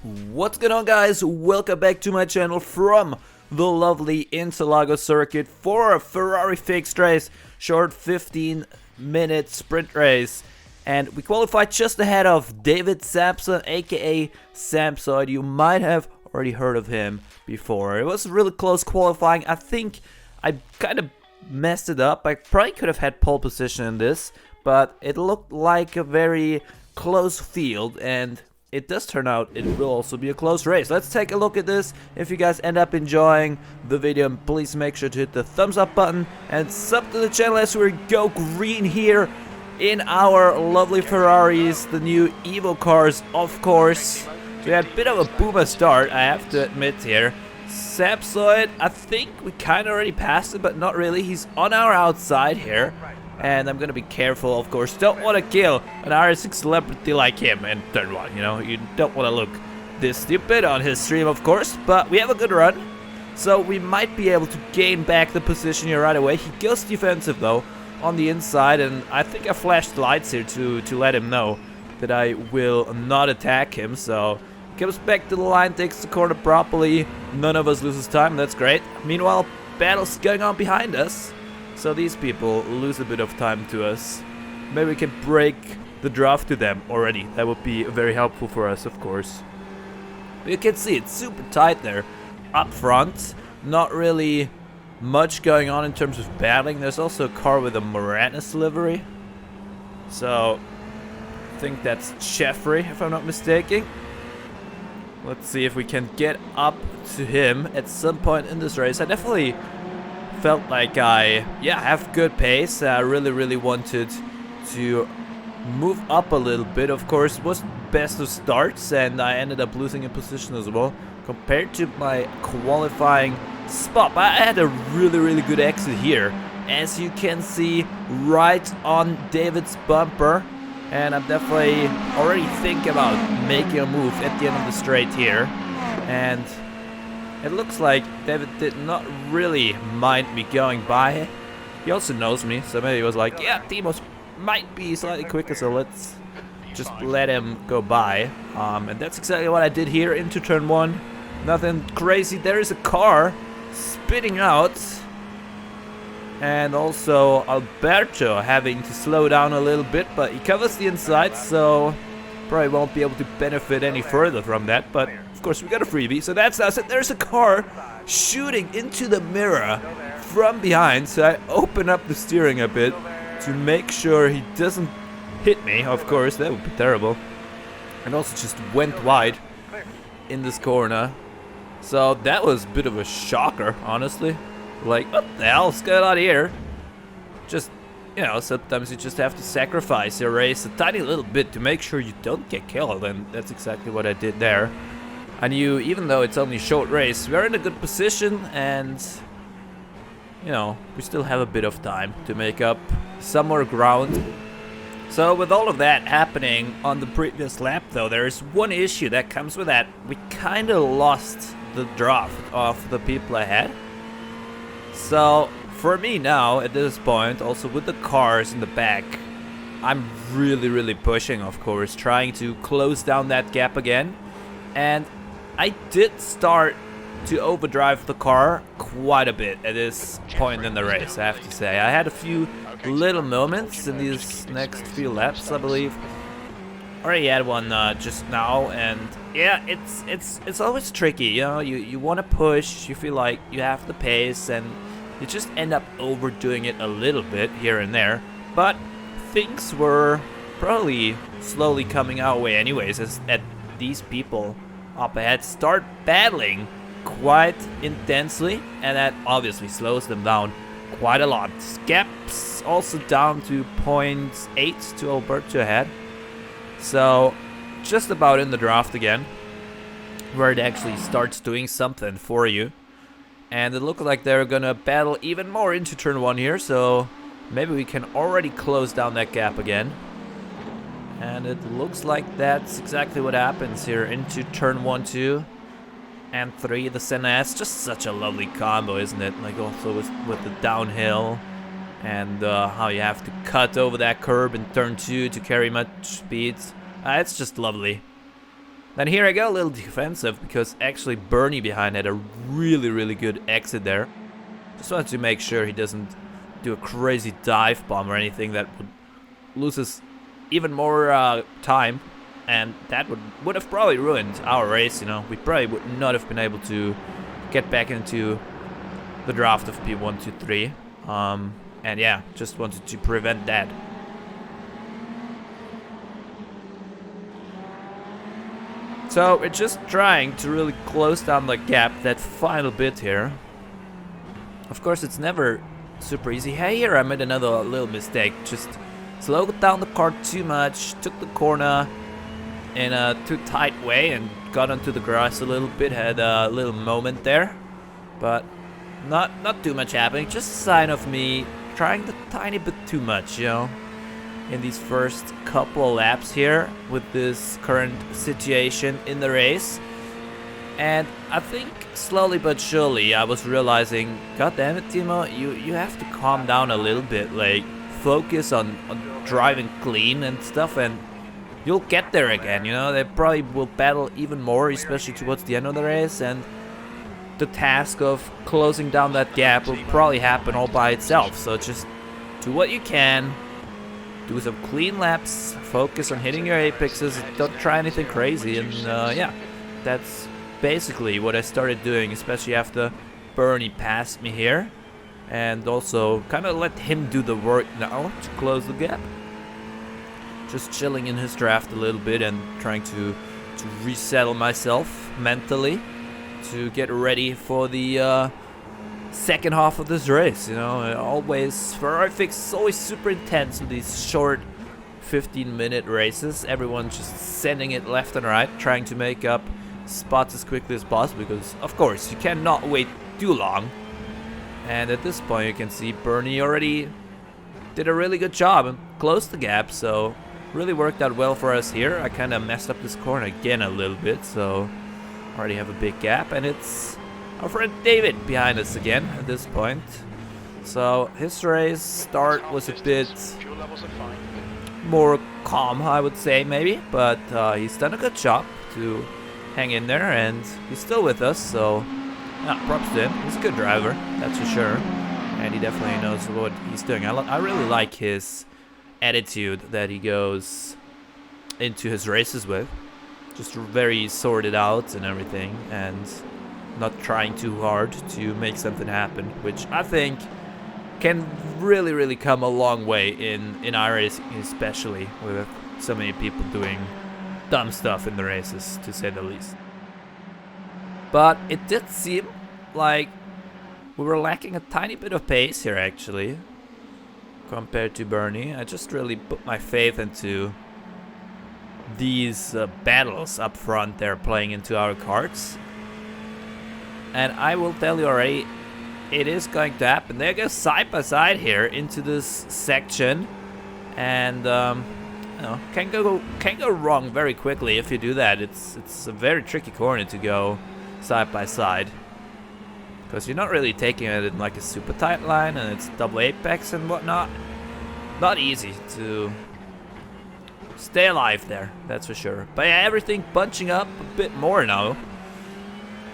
What's going on, guys? Welcome back to my channel from the lovely Interlagos circuit for a Ferrari fixed race, short 15-minute sprint race. And we qualified just ahead of David Sampson, aka Samsoid. You might have already heard of him before. It was a really close qualifying. I think I kind of messed it up. I probably could have had pole position in this, but it looked like a very close field, and it does turn out it will also be a close race. Let's take a look at this. If you guys end up enjoying the video, please make sure to hit the thumbs up button and sub to the channel as we go green here in our lovely Ferraris, the new Evo cars, of course. We had a bit of a boomer start, I have to admit here. Sapsoid, I think we kind of already passed it, but not really. He's on our outside here. And I'm gonna be careful, of course. Don't want to kill an iRacing celebrity like him in turn one, you know. You don't want to look this stupid on his stream, of course. But we have a good run, so we might be able to gain back the position here right away. He goes defensive, though, on the inside. And I think I flashed the lights here to let him know that I will not attack him. So he comes back to the line, takes the corner properly. None of us loses time. That's great. Meanwhile, battle's going on behind us. So these people lose a bit of time to us. Maybe we can break the draft to them already. That would be very helpful for us, of course. But you can see it's super tight there up front. Not really much going on in terms of battling. There's also a car with a Moranis livery. So I think that's Jeffrey, if I'm not mistaken. Let's see if we can get up to him at some point in this race. I definitely felt like I have good pace. I really wanted to move up a little bit. Of course, it was best of starts, and I ended up losing a position as well compared to my qualifying spot. But I had a really good exit here, as you can see, right on David's bumper. And I'm definitely already thinking about making a move at the end of the straight here. And it looks like David did not really mind me going by. He also knows me, so maybe he was like, yeah, Timo might be slightly quicker, so let's just let him go by. And that's exactly what I did here into turn one. Nothing crazy. There is a car spitting out. And also Alberto having to slow down a little bit, but he covers the inside, so probably won't be able to benefit any further from that. But of course we got a freebie, so that's us. And there's a car shooting into the mirror from behind, so I open up the steering a bit to make sure he doesn't hit me. Of course, that would be terrible. And also just went wide in this corner, so that was a bit of a shocker, honestly. Like, what the hell's going on here? Just, you know, sometimes you just have to sacrifice your race a tiny little bit to make sure you don't get killed, and that's exactly what I did there. I knew, even though it's only a short race, we're in a good position, and, you know, we still have a bit of time to make up some more ground. So with all of that happening on the previous lap, though, there is one issue that comes with that. We kind of lost the draft of the people ahead. So for me now, at this point, also with the cars in the back, I'm really pushing, of course, trying to close down that gap again. And I did start to overdrive the car quite a bit at this point in the race, I have to say. I had a few little moments in these next few laps, I believe. Already had one just now, and yeah, it's always tricky, you know. You want to push, you feel like you have the pace, and you just end up overdoing it a little bit here and there. But things were probably slowly coming our way anyways, as these people up ahead start battling quite intensely, and that obviously slows them down quite a lot. Gaps also down to 0.8 to Alberto ahead. So just about in the draft again, where it actually starts doing something for you. And it looks like they're gonna battle even more into turn one here, so maybe we can already close down that gap again. And it looks like that's exactly what happens here into turn 1, 2, and 3. The Senna S, just such a lovely combo, isn't it? Like also with the downhill, and how you have to cut over that curb in turn 2 to carry much speed. It's just lovely. Then here I go a little defensive because actually Bernie behind had a really good exit there. Just wanted to make sure he doesn't do a crazy dive bomb or anything that would lose us even more time, and that would have probably ruined our race. You know, we probably would not have been able to get back into the draft of P1, 2, 3. And yeah, just wanted to prevent that. So we're just trying to really close down the gap, that final bit here. Of course, it's never super easy. Hey, here I made another little mistake. Just slowed down the car too much, took the corner in a too tight way and got onto the grass a little bit. Had a little moment there, but not too much happening. Just a sign of me trying the tiny bit too much, you know, in these first couple laps here with this current situation in the race. And I think slowly but surely I was realizing, god damn it, Timo, you have to calm down a little bit, like focus on driving clean and stuff, and you'll get there again, you know. They probably will battle even more, especially towards the end of the race, and the task of closing down that gap will probably happen all by itself. So just do what you can, do some clean laps, focus on hitting your apexes, don't try anything crazy, and yeah, that's basically what I started doing, especially after Bernie passed me here, and also kind of let him do the work now to close the gap. Just chilling in his draft a little bit and trying to resettle myself mentally to get ready for the second half of this race. You know, always Ferrari Fix is always super intense with these short 15-minute races. Everyone just sending it left and right, trying to make up spots as quickly as possible, because of course you cannot wait too long. And at this point you can see Bernie already did a really good job and closed the gap, so really worked out well for us here. I kind of messed up this corner again a little bit, so already have a big gap, and it's our friend David behind us again at this point. So his race start was a bit more calm, I would say, maybe, but he's done a good job to hang in there, and he's still with us, so yeah, props to him. He's a good driver, that's for sure, and he definitely knows what he's doing. I really like his attitude that he goes into his races with, just very sorted out and everything, and not trying too hard to make something happen, which I think can really come a long way in iRacing, especially with so many people doing dumb stuff in the races, to say the least. But it did seem like we were lacking a tiny bit of pace here, actually, compared to Bernie. I just really put my faith into these battles up front. They're playing into our cards, and I will tell you already, it is going to happen. They go side by side here into this section, and you know, can go wrong very quickly if you do that. It's a very tricky corner to go side by side, because you're not really taking it in like a super tight line, and it's double apex and whatnot. Not easy to stay alive there, that's for sure. But yeah, everything bunching up a bit more now.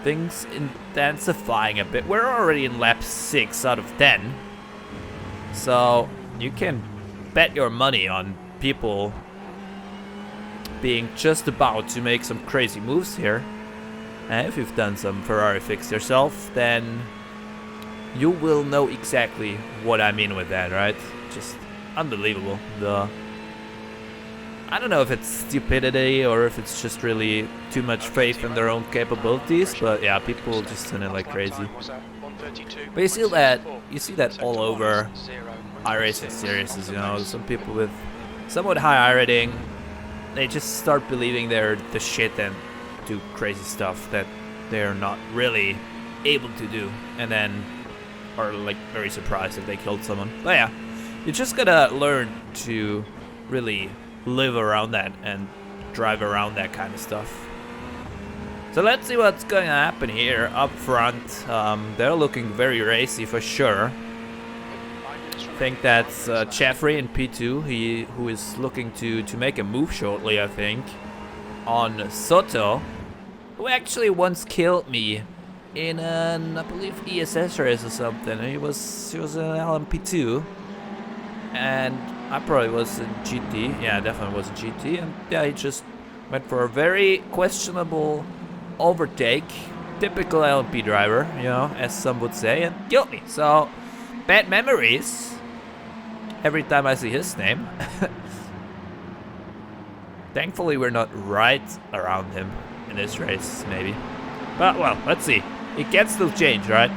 Things intensifying a bit. We're already in lap 6 out of 10. So you can bet your money on people being just about to make some crazy moves here. And if you've done some Ferrari Fix yourself, then you will know exactly what I mean with that, right? Just unbelievable. I don't know if it's stupidity or if it's just really too much faith in their own capabilities, but yeah, people just turn it like crazy. But you see that all over iRacing series, you know, some people with somewhat high iRating, they just start believing they're the shit and do crazy stuff that they're not really able to do, and then are like very surprised if they killed someone. But yeah, you just gotta learn to really live around that and drive around that kind of stuff. So let's see what's going to happen here up front. They're looking very racy for sure. I think that's Jeffrey in P2, who is looking to make a move shortly, I think. on Soto, who actually once killed me in an, I believe, ESS race or something. He was an LMP2, and I probably was in GT. Yeah, definitely was in GT, and yeah, he just went for a very questionable overtake, typical LMP driver, you know, as some would say, and killed me. So, bad memories every time I see his name. Thankfully, we're not right around him in this race, maybe. But, well, let's see. It can still change, right?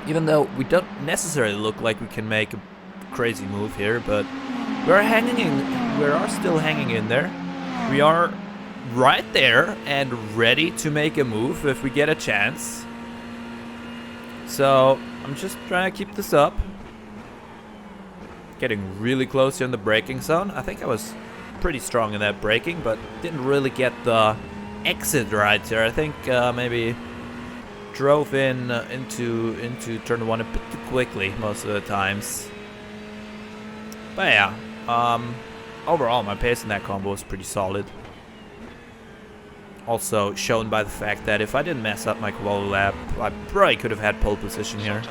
Even though we don't necessarily look like we can make a crazy move here, but we are still hanging in there. We are right there and ready to make a move if we get a chance. So, I'm just trying to keep this up. Getting really close here in the braking zone. I think I was pretty strong in that braking, but didn't really get the exit right here. I think maybe drove into turn 1 a bit too quickly most of the times. But yeah, overall my pace in that combo was pretty solid. Also shown by the fact that if I didn't mess up my quali lap, I probably could have had pole position here.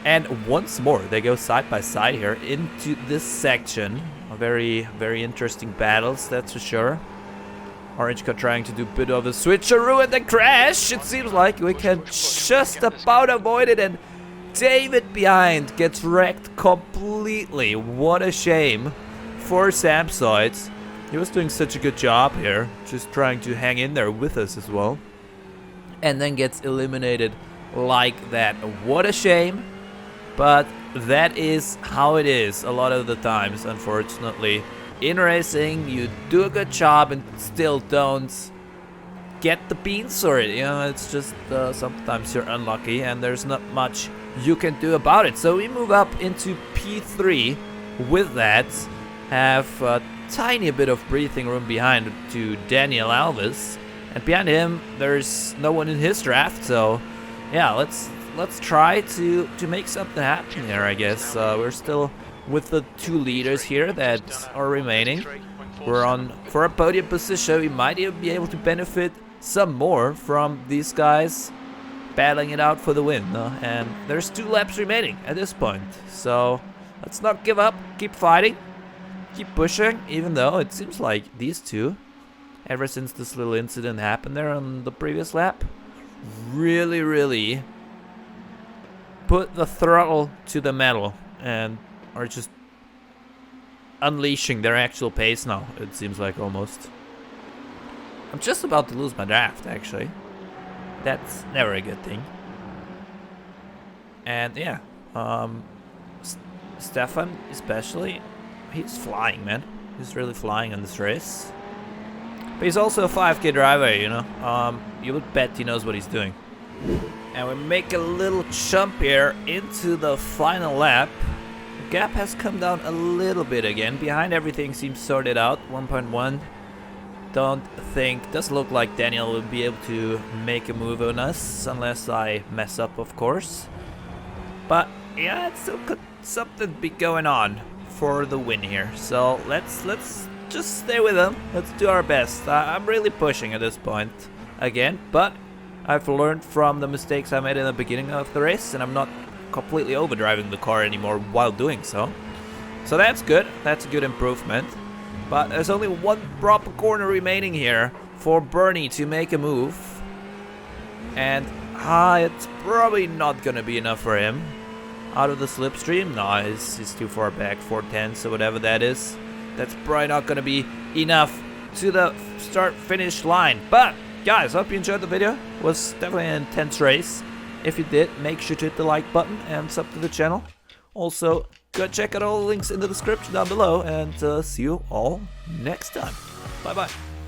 And once more, they go side by side here into this section. A very, very interesting battles, that's for sure. Orange car trying to do a bit of a switcheroo and then crash. It seems like we can just about avoid it, and David behind gets wrecked completely. What a shame for Samsoid. He was doing such a good job here, just trying to hang in there with us as well. And then gets eliminated like that. What a shame. But that is how it is a lot of the times, unfortunately. In racing, you do a good job and still don't get the beans for it. You know, it's just sometimes you're unlucky and there's not much you can do about it. So we move up into P3 with that. Have a tiny bit of breathing room behind to Daniel Alves. And behind him, there's no one in his draft. So, yeah, let's try to make something happen here, I guess. We're still with the 2 leaders here that are remaining. We're on for a podium position. We might even be able to benefit some more from these guys battling it out for the win. And there's 2 laps remaining at this point. So let's not give up. Keep fighting. Keep pushing. Even though it seems like these 2, ever since this little incident happened there on the previous lap, really put the throttle to the metal and are just unleashing their actual pace now, it seems like, almost. I'm just about to lose my draft, actually. That's never a good thing. And yeah, Stefan especially, he's flying, man. He's really flying in this race. But he's also a 5K driver, you know. You would bet he knows what he's doing. And we make a little jump here into the final lap. The gap has come down a little bit again. Behind everything seems sorted out. 1.1. Doesn't look like Daniel will be able to make a move on us unless I mess up, of course. But yeah, it's still could something be going on for the win here. So let's just stay with him. Let's do our best. I'm really pushing at this point again, but I've learned from the mistakes I made in the beginning of the race, and I'm not completely overdriving the car anymore while doing so. So that's good. That's a good improvement. But there's only 1 proper corner remaining here for Bernie to make a move. And it's probably not going to be enough for him. Out of the slipstream? No, he's too far back. 4/10, so whatever that is. That's probably not going to be enough to the start-finish line. But guys, hope you enjoyed the video. It was definitely an intense race. If you did, make sure to hit the like button and sub to the channel. Also, go check out all the links in the description down below, and see you all next time. Bye bye.